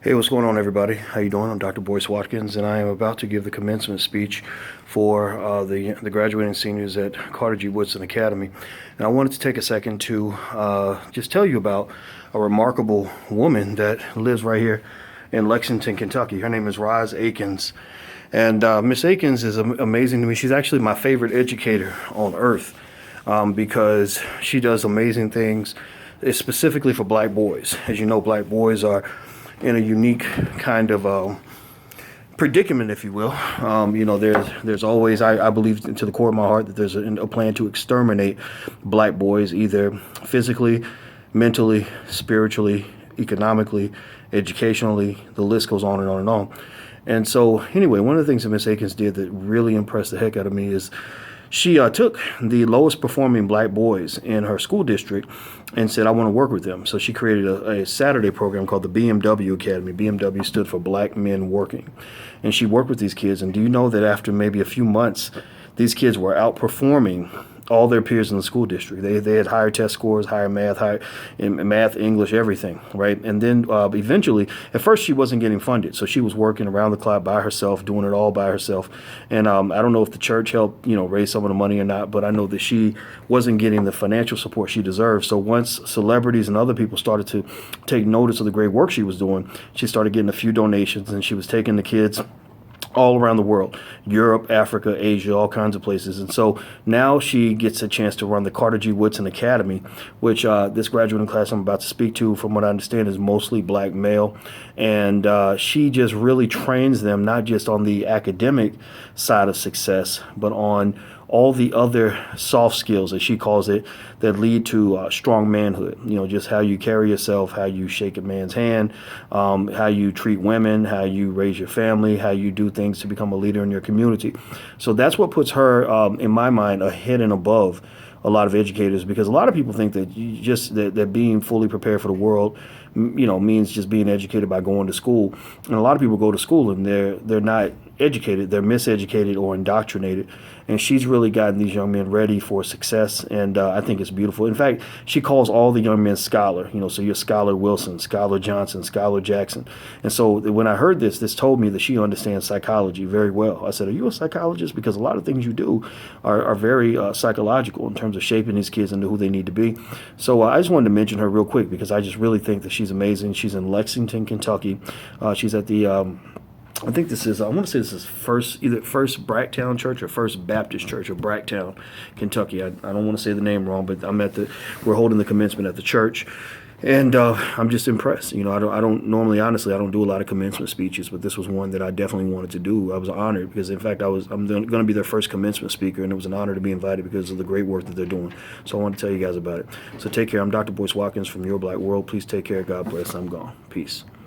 Hey, what's going on, everybody? How you doing? I'm Dr. Boyce Watkins, and I am about to give the commencement speech for the graduating seniors at Carter G. Woodson Academy. And I wanted to take a second to just tell you about a remarkable woman that lives right here in Lexington, Kentucky. Her name is Roz Akins. And Miss Akins is amazing to me. She's actually my favorite educator on earth because she does amazing things, specifically for black boys. As you know, black boys are in a unique kind of predicament, if you will. There's always, I believe to the core of my heart that there's a plan to exterminate black boys, either physically, mentally, spiritually, economically, educationally. The list goes on and on and on. And so, anyway, one of the things that Miss Akins did that really impressed the heck out of me is she took the lowest performing black boys in her school district and said, I want to work with them. So she created a Saturday program called the BMW Academy. BMW stood for Black Men Working. And she worked with these kids. And do you know that after maybe a few months, these kids were outperforming all their peers in the school district? They had higher test scores, higher math, English, everything, right? And then eventually, at first she wasn't getting funded, so she was working around the clock by herself, doing it all by herself. And I don't know if the church helped, raise some of the money or not, but I know that she wasn't getting the financial support she deserved. So once celebrities and other people started to take notice of the great work she was doing, she started getting a few donations, and she was taking the kids all around the world, Europe, Africa, Asia, all kinds of places. And so now she gets a chance to run the Carter G. Woodson Academy, which this graduating class I'm about to speak to, from what I understand, is mostly black male. And she just really trains them, not just on the academic side of success, but on all the other soft skills, as she calls it, that lead to strong manhood. Just how you carry yourself, how you shake a man's hand, how you treat women, how you raise your family, how you do things to become a leader in your community. So that's what puts her, in my mind, ahead and above a lot of educators, because a lot of people think that that being fully prepared for the world, means just being educated by going to school. And a lot of people go to school and they're not educated, they're miseducated or indoctrinated. And she's really gotten these young men ready for success, and I think it's beautiful. In fact, she calls all the young men scholar. So you're Scholar Wilson, Scholar Johnson, Scholar Jackson. And so when I heard this told me that she understands psychology very well. I said, are you a psychologist? Because a lot of things you do are very psychological in terms of shaping these kids into who they need to be. So I just wanted to mention her real quick because I just really think that she's amazing. She's in Lexington, Kentucky. She's at the I think this is, I want to say this is either First Bracktown Church or First Baptist Church of Bracktown, Kentucky. I don't want to say the name wrong, but we're holding the commencement at the church. And I'm just impressed. I don't normally, honestly, I don't do a lot of commencement speeches, but this was one that I definitely wanted to do. I was honored because, in fact, I'm going to be their first commencement speaker, and it was an honor to be invited because of the great work that they're doing. So I want to tell you guys about it. So take care. I'm Dr. Boyce Watkins from Your Black World. Please take care. God bless. I'm gone. Peace.